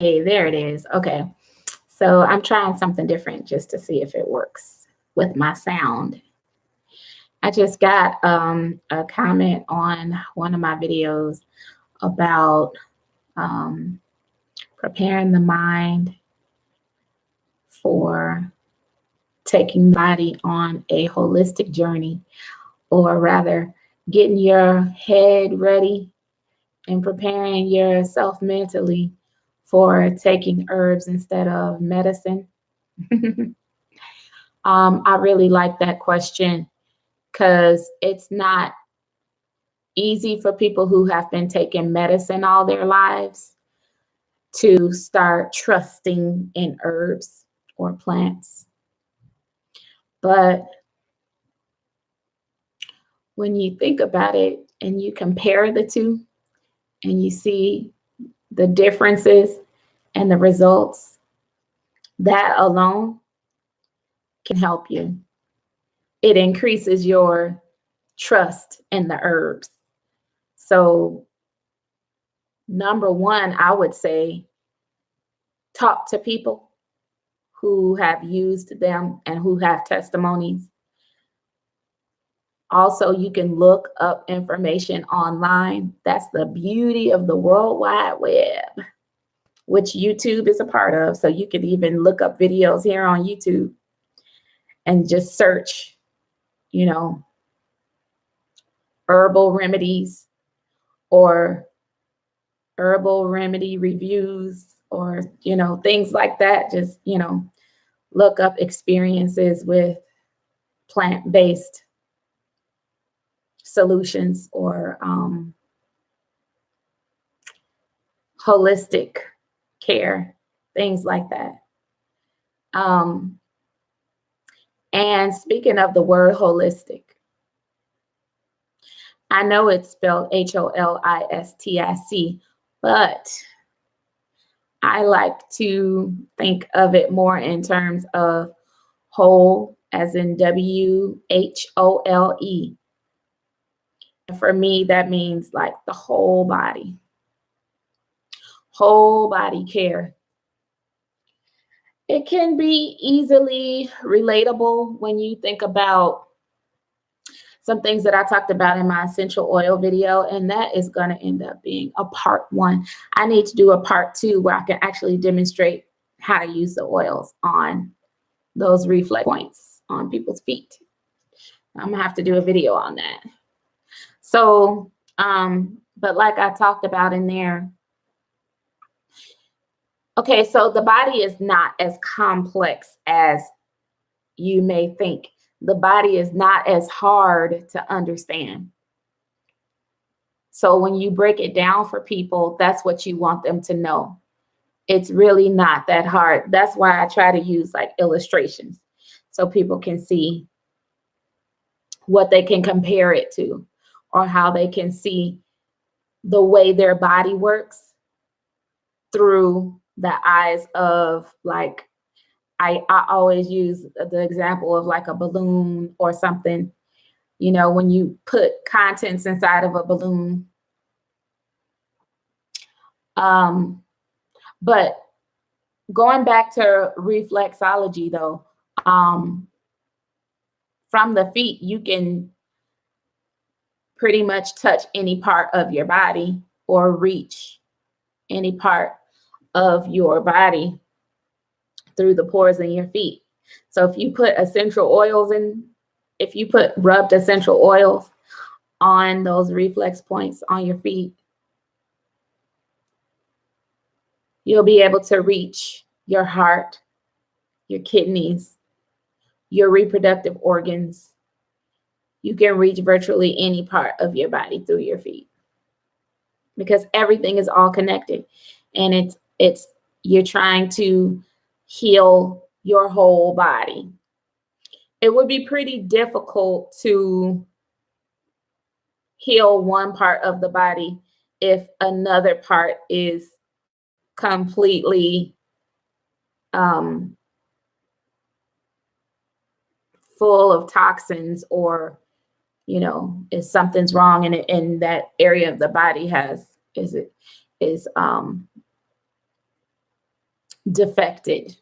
Hey, there it is. Okay. So I'm trying something different just to see if it works with my sound. I just got a comment on one of my videos about um, preparing the mind for taking the body on a holistic journey, or rather, getting your head ready and preparing yourself mentally for taking herbs instead of medicine. I really like that question because it's not easy for people who have been taking medicine all their lives to start trusting in herbs or plants. But when you think about it and you compare the two and you see the differences and the results, that alone can help you. It increases your trust in the herbs. So, number one, I would say talk to people who have used them and who have testimonies. Also, you can look up information online. That's the beauty of the World Wide Web, which YouTube is a part of. So you can even look up videos here on YouTube and just search, you know, herbal remedies or herbal remedy reviews or, you know, things like that. Just, you know, look up experiences with plant-based solutions or holistic care, things like that. And speaking of the word holistic, I know it's spelled HOLISTIC, but I like to think of it more in terms of whole, as in WHOLE. For me, that means like the whole body care. It can be easily relatable when you think about some things that I talked about in my essential oil video, and that is going to end up being a part 1. I need to do a part 2 where I can actually demonstrate how to use the oils on those reflex points on people's feet. I'm gonna have to do a video on that. So, but like I talked about in there, okay, so the body is not as complex as you may think. The body is not as hard to understand. So when you break it down for people, that's what you want them to know. It's really not that hard. That's why I try to use like illustrations so people can see what they can compare it to, or how they can see the way their body works through the eyes of, like, I always use the example of like a balloon or something. You know, when you put contents inside of a balloon. But going back to reflexology though, from the feet, you can pretty much touch any part of your body or reach any part of your body through the pores in your feet. So if you put essential oils in, if you put rubbed essential oils on those reflex points on your feet, you'll be able to reach your heart, your kidneys, your reproductive organs. You can reach virtually any part of your body through your feet, because everything is all connected, and it's you're trying to heal your whole body. It would be pretty difficult to heal one part of the body if another part is completely full of toxins, or, you know, if something's wrong in that area of the body is defected.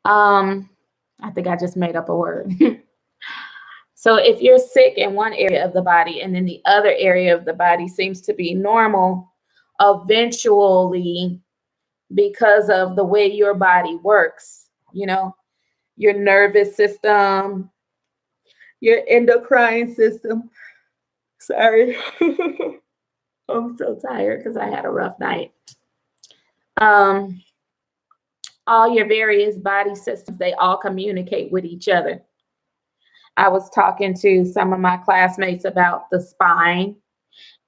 I think I just made up a word. So if you're sick in one area of the body and then the other area of the body seems to be normal, eventually, because of the way your body works, your nervous system, your endocrine system. Sorry. I'm so tired because I had a rough night. All your various body systems, they all communicate with each other. I was talking to some of my classmates about the spine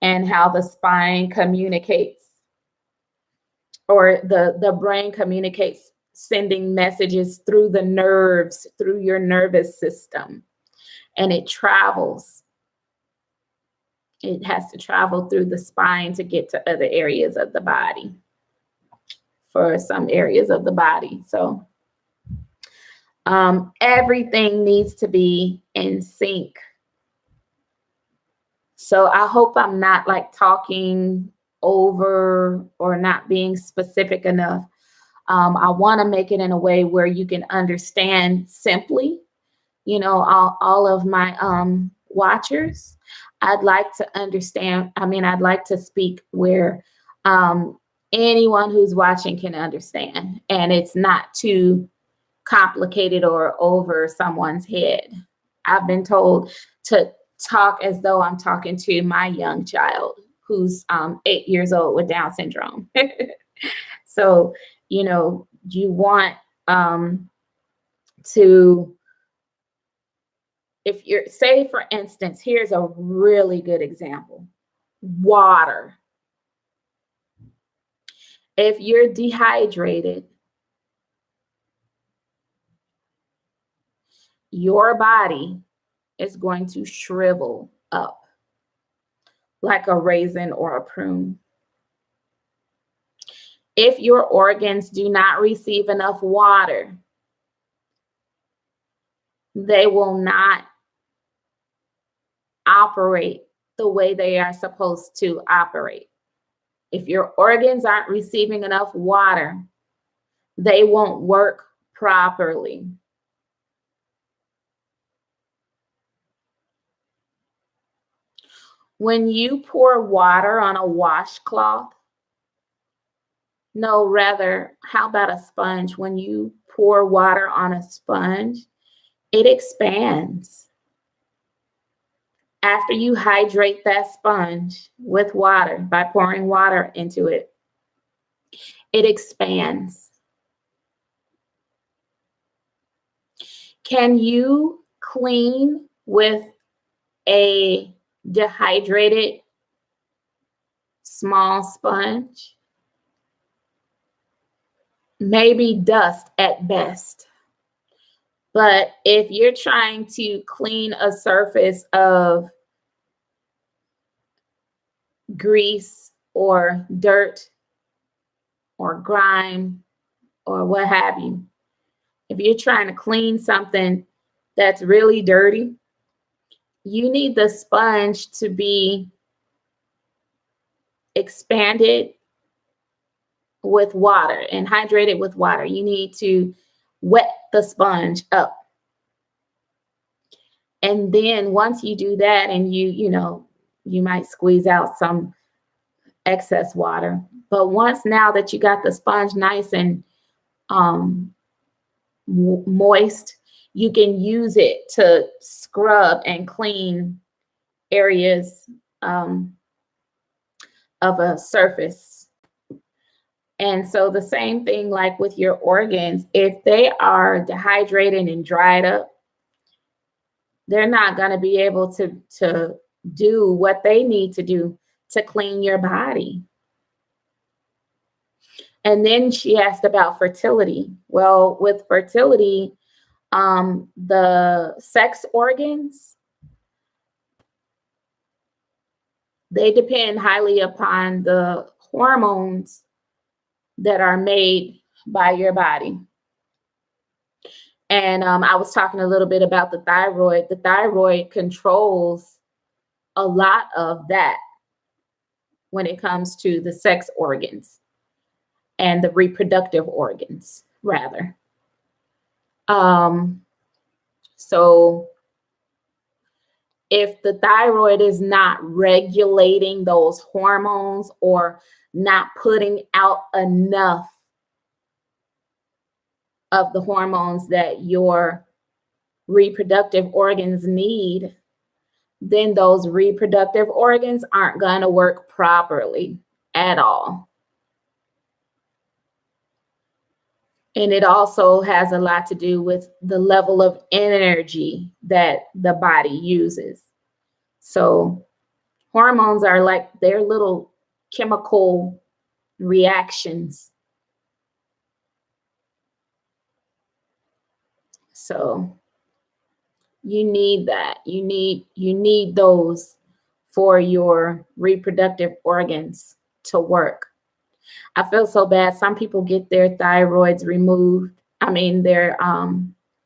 and how the spine communicates, or the brain communicates, sending messages through the nerves, through your nervous system, and it travels. It has to travel through the spine to get to other areas of the body, for some areas of the body. So everything needs to be in sync. So I hope I'm not like talking over or not being specific enough. I want to make it in a way where you can understand simply. All of my watchers, I'd like to understand. I'd like to speak where anyone who's watching can understand, and it's not too complicated or over someone's head. I've been told to talk as though I'm talking to my young child who's 8 years old with Down syndrome. So, you want to, if you're, say, for instance, here's a really good example: water. If you're dehydrated, your body is going to shrivel up like a raisin or a prune. If your organs do not receive enough water, they will not operate the way they are supposed to operate. If your organs aren't receiving enough water, they won't work properly. When you pour water on a washcloth, no, rather, how about a sponge? When you pour water on a sponge, it expands. After you hydrate that sponge with water by pouring water into it, it expands. Can you clean with a dehydrated small sponge? Maybe dust at best. But if you're trying to clean a surface of grease or dirt or grime or what have you, if you're trying to clean something that's really dirty, you need the sponge to be expanded with water and hydrated with water. You need to wet the sponge up. And then once you do that, and you might squeeze out some excess water. But once, now that you got the sponge nice and moist, you can use it to scrub and clean areas of a surface. And so the same thing, like with your organs, if they are dehydrated and dried up, they're not going to be able to do what they need to do to clean your body. And then she asked about fertility. Well, with fertility, the sex organs, they depend highly upon the hormones that are made by your body. And I was talking a little bit about the thyroid. The thyroid controls a lot of that when it comes to the sex organs. and the reproductive organs, rather. So if the thyroid is not regulating those hormones or not putting out enough of the hormones that your reproductive organs need, then those reproductive organs aren't going to work properly at all. And it also has a lot to do with the level of energy that the body uses. So hormones are like their little chemical reactions. So you need that. You need those for your reproductive organs to work. I feel so bad. Some people get their thyroids removed. I mean, they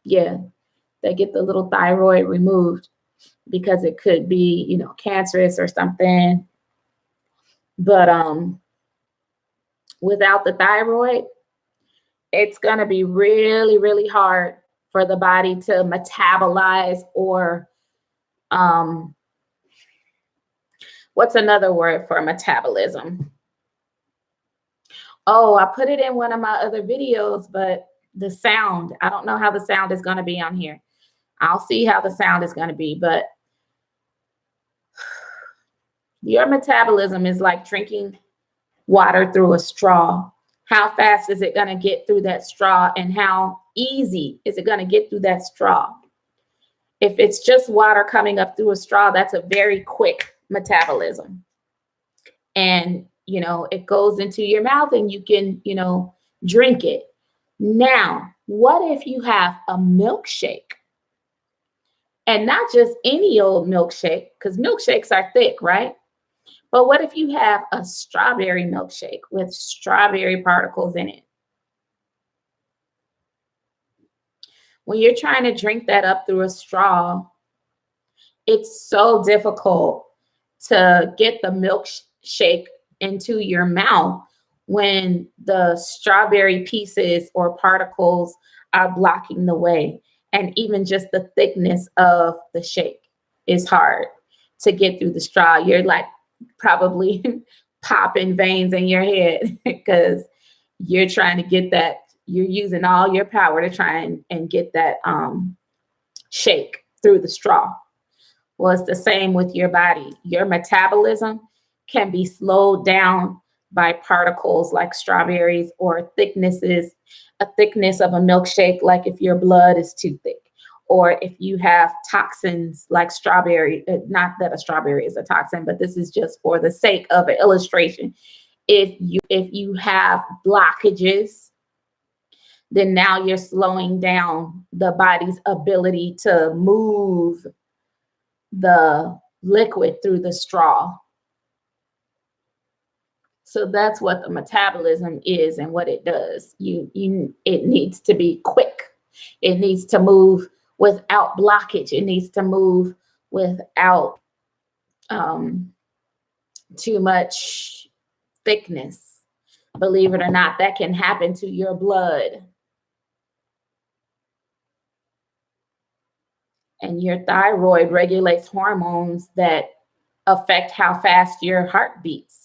get the little thyroid removed because it could be, cancerous or something. But without the thyroid, it's going to be really, really hard for the body to metabolize or what's another word for metabolism? Oh, I put it in one of my other videos, but the sound, I don't know how the sound is going to be on here. I'll see how the sound is going to be, but your metabolism is like drinking water through a straw. How fast is it going to get through that straw, and how easy is it going to get through that straw? If it's just water coming up through a straw, that's a very quick metabolism. And, it goes into your mouth and you can, drink it. Now, what if you have a milkshake? And not just any old milkshake, because milkshakes are thick, right? But what if you have a strawberry milkshake with strawberry particles in it? When you're trying to drink that up through a straw, it's so difficult to get the milkshake into your mouth when the strawberry pieces or particles are blocking the way. And even just the thickness of the shake is hard to get through the straw. You're like probably popping veins in your head because you're trying to get that. You're using all your power to try and get that shake through the straw. Well, it's the same with your body. Your metabolism can be slowed down by particles like strawberries, or a thickness of a milkshake, like if your blood is too thick, or if you have toxins like strawberry. Not that a strawberry is a toxin, but this is just for the sake of an illustration. If you have blockages, then now you're slowing down the body's ability to move the liquid through the straw. So that's what the metabolism is and what it does. It needs to be quick. It needs to move without blockage. It needs to move without too much thickness. Believe it or not, that can happen to your blood. And your thyroid regulates hormones that affect how fast your heart beats.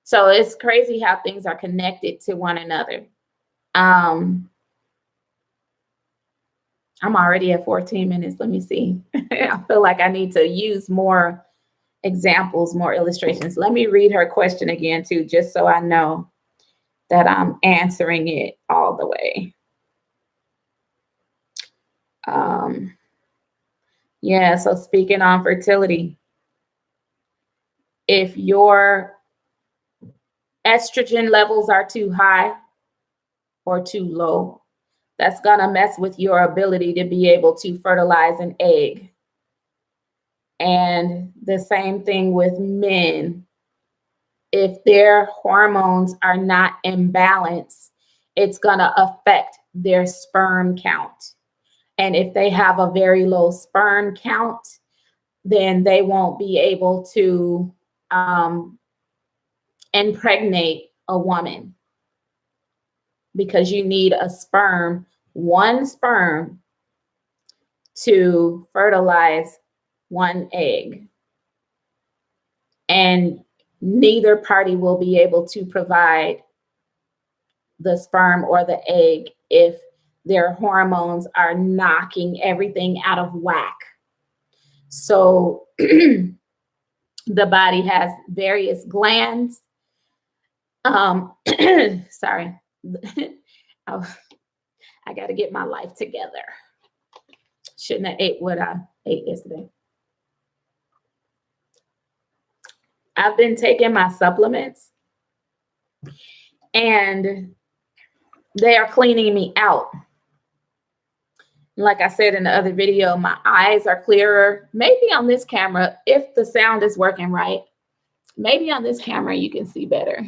So it's crazy how things are connected to one another. I'm already at 14 minutes. Let me see. I feel like I need to use more examples, more illustrations. Let me read her question again too, just so I know that I'm answering it all the way. So speaking on fertility, if your estrogen levels are too high or too low, that's going to mess with your ability to be able to fertilize an egg. And the same thing with men. If their hormones are not in balance, it's going to affect their sperm count. And if they have a very low sperm count, then they won't be able to impregnate a woman, because you need a sperm, one sperm, to fertilize one egg. And neither party will be able to provide the sperm or the egg if their hormones are knocking everything out of whack. So the body has various glands. Sorry. I got to get my life together. Shouldn't have ate what I ate yesterday. I've been taking my supplements and they are cleaning me out. Like I said in the other video, my eyes are clearer. Maybe on this camera, if the sound is working right, maybe on this camera you can see better.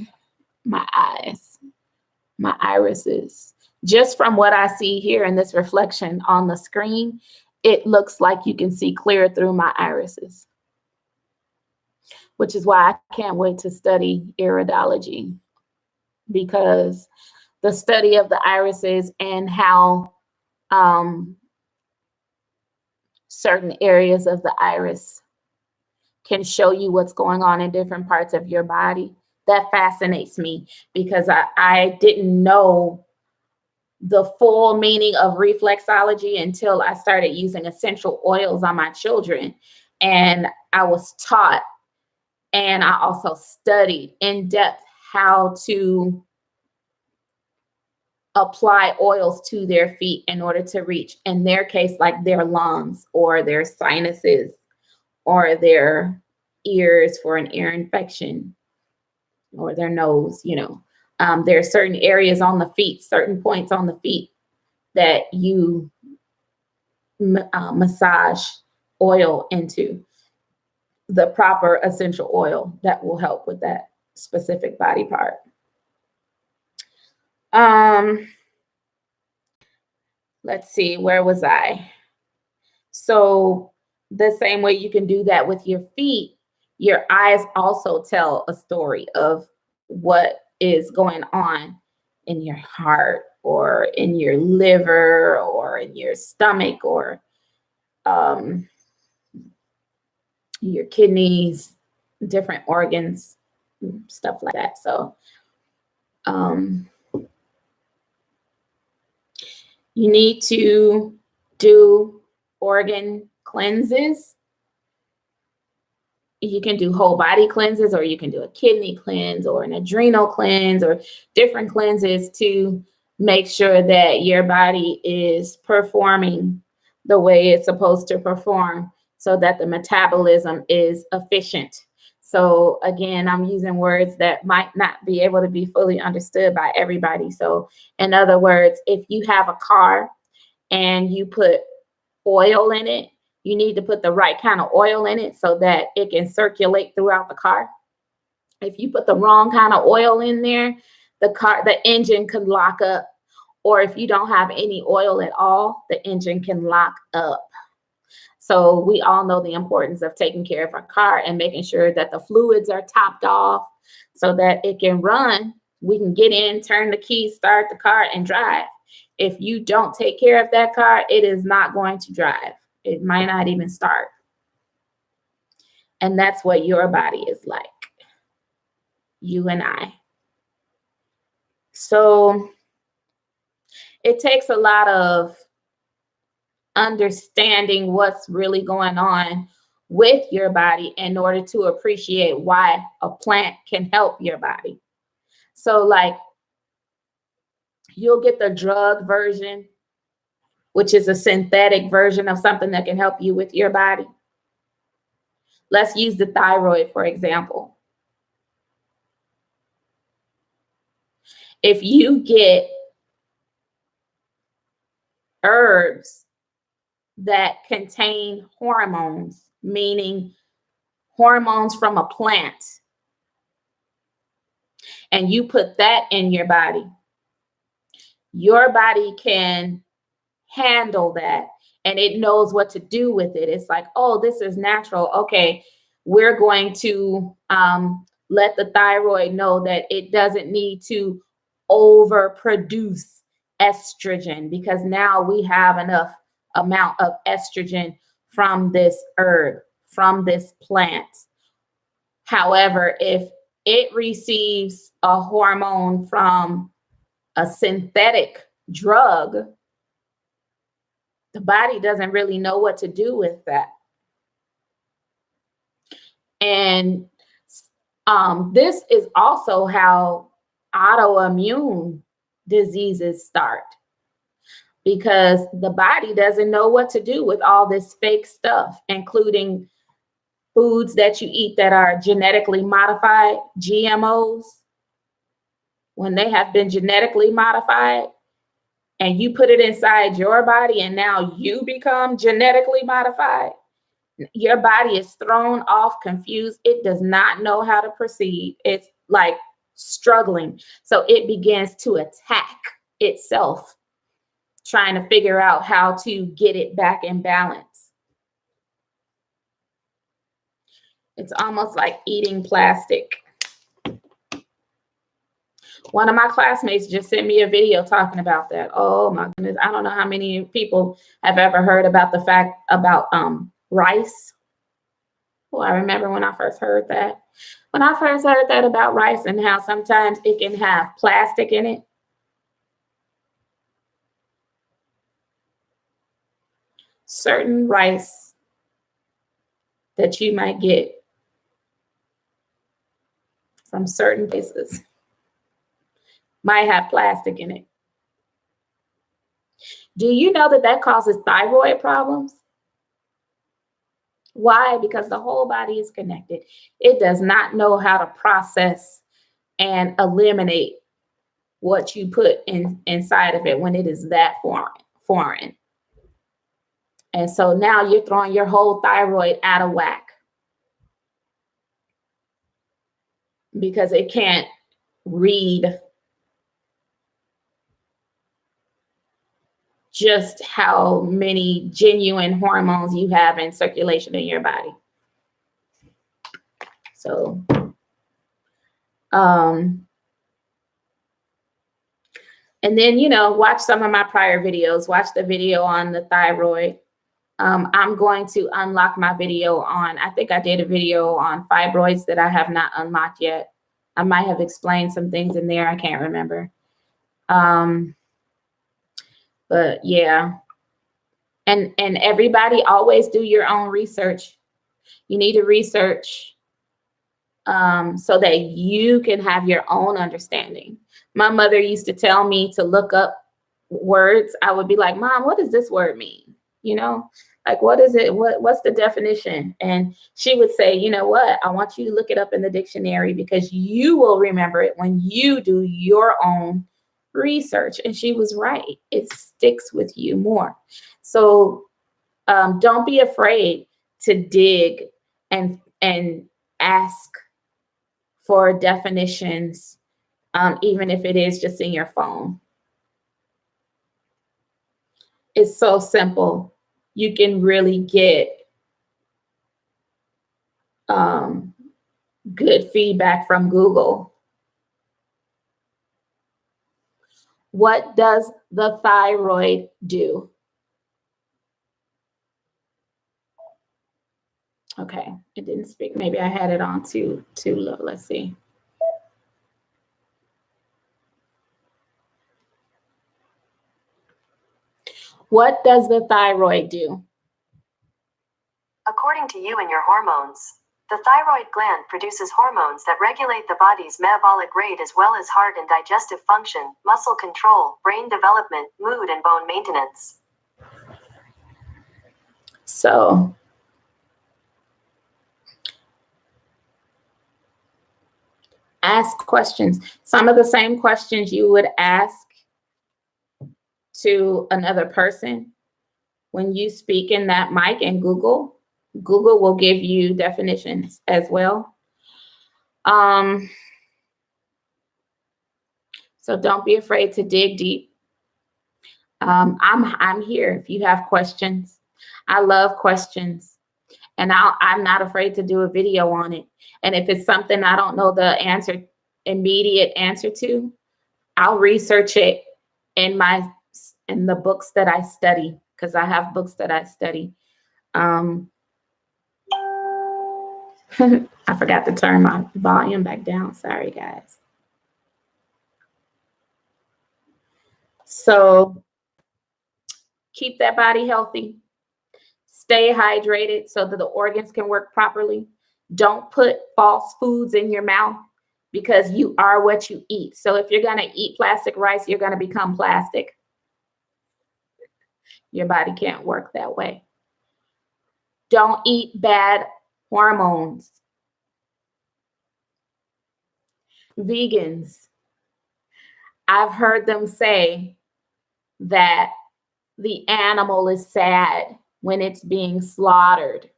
My eyes, my irises. Just from what I see here in this reflection on the screen, it looks like you can see clear through my irises, which is why I can't wait to study iridology, because the study of the irises and how certain areas of the iris can show you what's going on in different parts of your body, that fascinates me, because I didn't know the full meaning of reflexology until I started using essential oils on my children. And I was taught, and I also studied in depth how to apply oils to their feet in order to reach, in their case, like their lungs or their sinuses or their ears for an ear infection, or their nose. There are certain areas on the feet, certain points on the feet that you massage oil into, the proper essential oil that will help with that specific body part. Let's see, where was I? So the same way you can do that with your feet, your eyes also tell a story of what is going on in your heart or in your liver or in your stomach or your kidneys, different organs, stuff like that. So you need to do organ cleanses. You can do whole body cleanses, or you can do a kidney cleanse or an adrenal cleanse, or different cleanses to make sure that your body is performing the way it's supposed to perform, so that the metabolism is efficient. So again, I'm using words that might not be able to be fully understood by everybody. So in other words, if you have a car and you put oil in it, you need to put the right kind of oil in it so that it can circulate throughout the car. If you put the wrong kind of oil in there, the engine can lock up. Or if you don't have any oil at all, the engine can lock up. So we all know the importance of taking care of our car and making sure that the fluids are topped off so that it can run. We can get in, turn the keys, start the car, and drive. If you don't take care of that car, it is not going to drive. It might not even start. And that's what your body is like, you and I. So it takes a lot of understanding what's really going on with your body in order to appreciate why a plant can help your body. So like, you'll get the drug version, which is a synthetic version of something that can help you with your body. Let's use the thyroid, for example. If you get herbs that contain hormones, meaning hormones from a plant, and you put that in your body can handle that, and it knows what to do with it. It's like, oh, this is natural. Okay, we're going to let the thyroid know that it doesn't need to overproduce estrogen, because now we have enough amount of estrogen from this herb, from this plant. However, if it receives a hormone from a synthetic drug, the body doesn't really know what to do with that. And this is also how autoimmune diseases start, because the body doesn't know what to do with all this fake stuff, including foods that you eat that are genetically modified, GMOs. When they have been genetically modified and you put it inside your body and now you become genetically modified, your body is thrown off, confused. It does not know how to proceed. It's like struggling. So it begins to attack itself, trying to figure out how to get it back in balance. It's almost like eating plastic. One of my classmates just sent me a video talking about that. Oh my goodness. I don't know how many people have ever heard about the fact about rice. Oh, I remember when I first heard that. When I first heard that about rice and how sometimes it can have plastic in it. Certain rice that you might get from certain places might have plastic in it. Do you know that that causes thyroid problems? Why? Because the whole body is connected. It does not know how to process and eliminate what you put inside of it when it is that foreign. And so now you're throwing your whole thyroid out of whack because it can't read just how many genuine hormones you have in circulation in your body. So, and then, watch some of my prior videos. Watch the video on the thyroid. I'm going to unlock my video on, I think I did a video on fibroids that I have not unlocked yet. I might have explained some things in there. I can't remember. But yeah. And everybody always do your own research. You need to research so that you can have your own understanding. My mother used to tell me to look up words. I would be like, Mom, what does this word mean? Like, what is it? What's the definition? And she would say, you know what? I want you to look it up in the dictionary because you will remember it when you do your own research. And she was right. It sticks with you more. So don't be afraid to dig and ask for definitions, even if it is just in your phone. It's so simple. You can really get good feedback from Google. What does the thyroid do? Okay, it didn't speak. Maybe I had it on too low. Let's see. What does the thyroid do? According to you and your hormones, the thyroid gland produces hormones that regulate the body's metabolic rate as well as heart and digestive function, muscle control, brain development, mood, and bone maintenance. So, ask questions. Some of the same questions you would ask to another person when you speak in that mic in Google. Google will give you definitions as well. So don't be afraid to dig deep. I'm here if you have questions. I love questions. And I'm not afraid to do a video on it. And if it's something I don't know the immediate answer to, I'll research it in the books that I study, because I have books that I study. I forgot to turn my volume back down. Sorry, guys. So keep that body healthy. Stay hydrated so that the organs can work properly. Don't put false foods in your mouth, because you are what you eat. So if you're going to eat plastic rice, you're going to become plastic. Your body can't work that way. Don't eat bad hormones. Vegans, I've heard them say that the animal is sad when it's being slaughtered.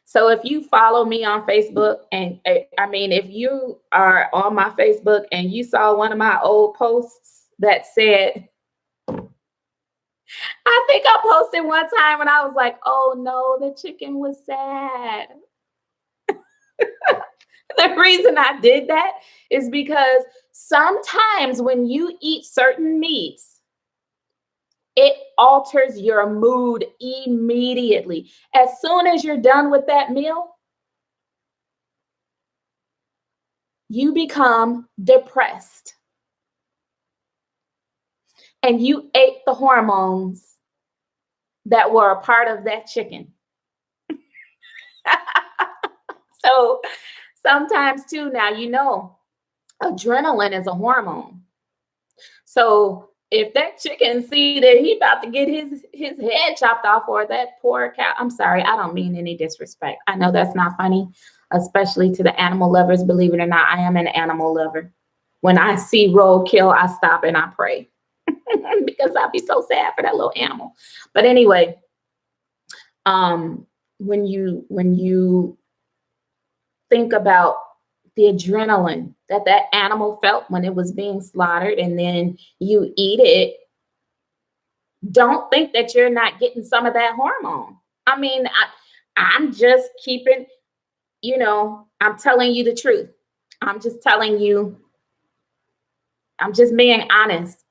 So if you follow me on Facebook, and if you are on my Facebook and you saw one of my old posts that said, I think I posted one time when I was like, oh no, the chicken was sad. The reason I did that is because sometimes when you eat certain meats, it alters your mood immediately. As soon as you're done with that meal, you become depressed. And you ate the hormones that were a part of that chicken. So sometimes too, now, adrenaline is a hormone. So if that chicken see that he about to get his head chopped off, or that poor cow, I'm sorry, I don't mean any disrespect. I know that's not funny, especially to the animal lovers. Believe it or not, I am an animal lover. When I see roadkill, I stop and I pray because I'd be so sad for that little animal. But anyway, when you think about the adrenaline that animal felt when it was being slaughtered, and then you eat it, don't think that you're not getting some of that hormone. I mean, I'm just keeping, I'm telling you the truth. I'm just telling you, I'm just being honest.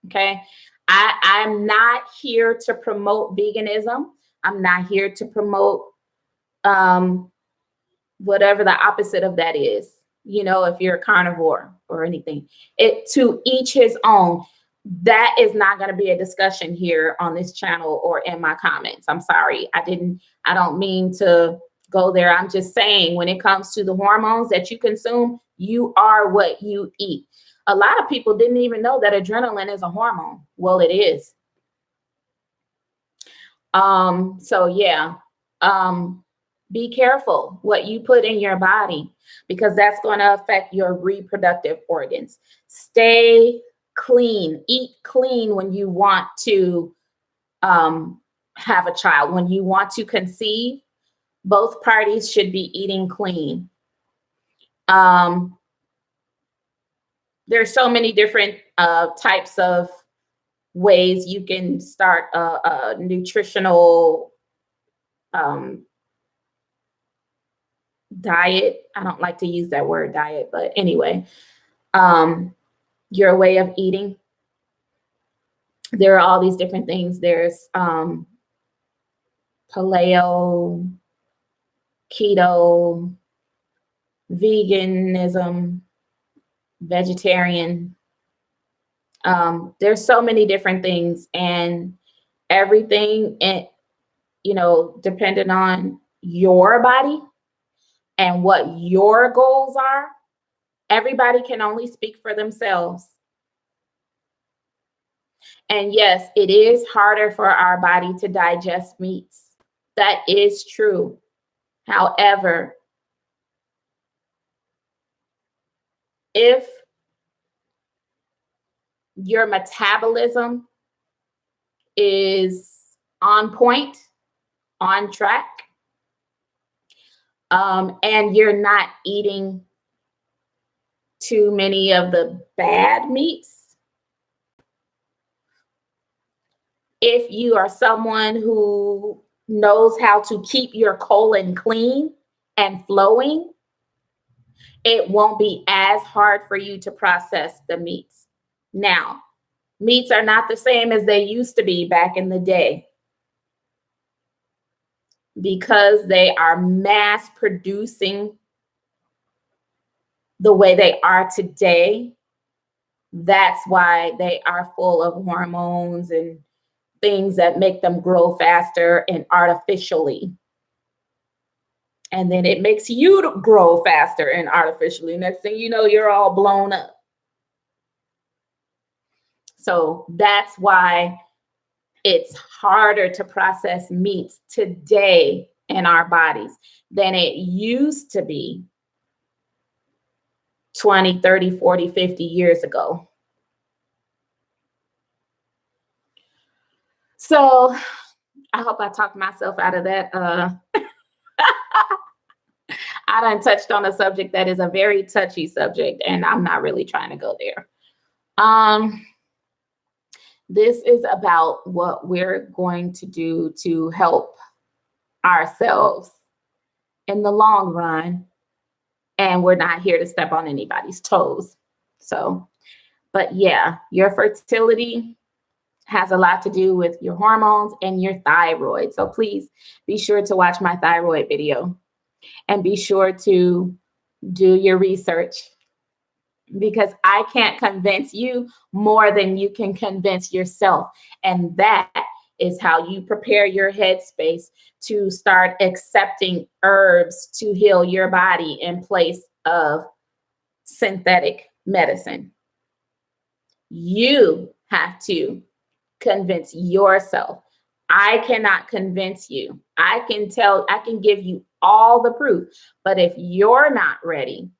Okay. I'm not here to promote veganism. I'm not here to promote whatever the opposite of that is. If you're a carnivore or anything, to each his own. That is not going to be a discussion here on this channel or in my comments. I'm sorry. I don't mean to go there. I'm just saying, when it comes to the hormones that you consume, you are what you eat. A lot of people didn't even know that adrenaline is a hormone. Well, it is. So yeah. Be careful what you put in your body, because that's going to affect your reproductive organs. Stay clean. Eat clean when you want to have a child. When you want to conceive, both parties should be eating clean. There's so many different types of ways you can start a nutritional diet. I don't like to use that word diet, but anyway, your way of eating. There are all these different things. There's paleo, keto, veganism, vegetarian. There's so many different things, and everything, depending on your body and what your goals are. Everybody can only speak for themselves. And yes, it is harder for our body to digest meats. That is true. However, if your metabolism is on point, on track, and you're not eating too many of the bad meats, if you are someone who knows how to keep your colon clean and flowing, it won't be as hard for you to process the meats. Now, meats are not the same as they used to be back in the day because they are mass producing the way they are today. That's why they are full of hormones and things that make them grow faster and artificially. And then it makes you to grow faster and artificially. Next thing you know, you're all blown up. So that's why it's harder to process meats today in our bodies than it used to be 20, 30, 40, 50 years ago. So I hope I talked myself out of that. I done touched on a subject that is a very touchy subject, and I'm not really trying to go there. This is about what we're going to do to help ourselves in the long run. And we're not here to step on anybody's toes. So, but yeah, your fertility has a lot to do with your hormones and your thyroid. So please be sure to watch my thyroid video and be sure to do your research, because I can't convince you more than you can convince yourself. And that is how you prepare your headspace to start accepting herbs to heal your body in place of synthetic medicine. You have to convince yourself. I cannot convince you. I can give you all the proof, but if you're not ready,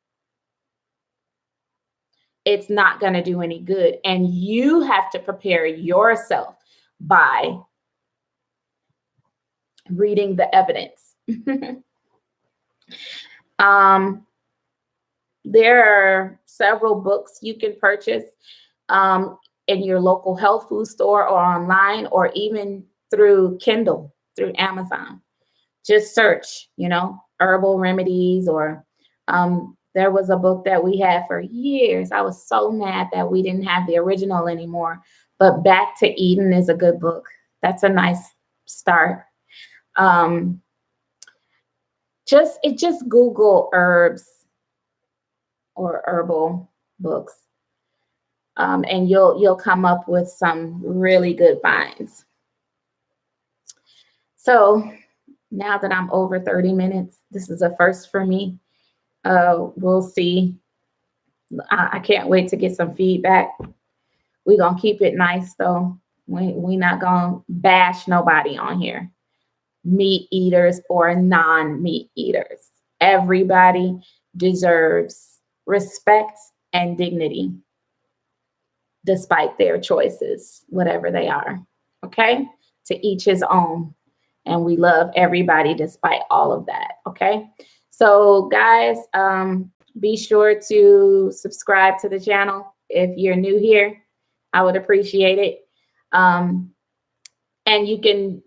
it's not going to do any good. And you have to prepare yourself by reading the evidence. There are several books you can purchase in your local health food store or online, or even through Kindle, through Amazon. Just search, herbal remedies, or there was a book that we had for years. I was so mad that we didn't have the original anymore. But Back to Eden is a good book. That's a nice start. Just Google herbs or herbal books, and you'll come up with some really good finds. So now that I'm over 30 minutes, this is a first for me. We'll see. I can't wait to get some feedback. We're going to keep it nice, though. We not going to bash nobody on here, meat eaters or non-meat eaters. Everybody deserves respect and dignity despite their choices, whatever they are. Okay? To each his own. And we love everybody despite all of that. Okay? So guys, be sure to subscribe to the channel if you're new here. I would appreciate it. And you can,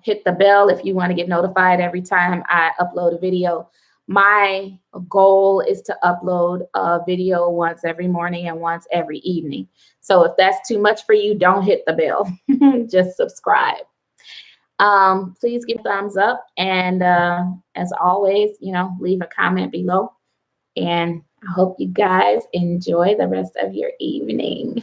hit the bell if you want to get notified every time I upload a video. My goal is to upload a video once every morning and once every evening. So if that's too much for you, don't hit the bell. Just subscribe. Please give a thumbs up. And as always, leave a comment below. And I hope you guys enjoy the rest of your evening.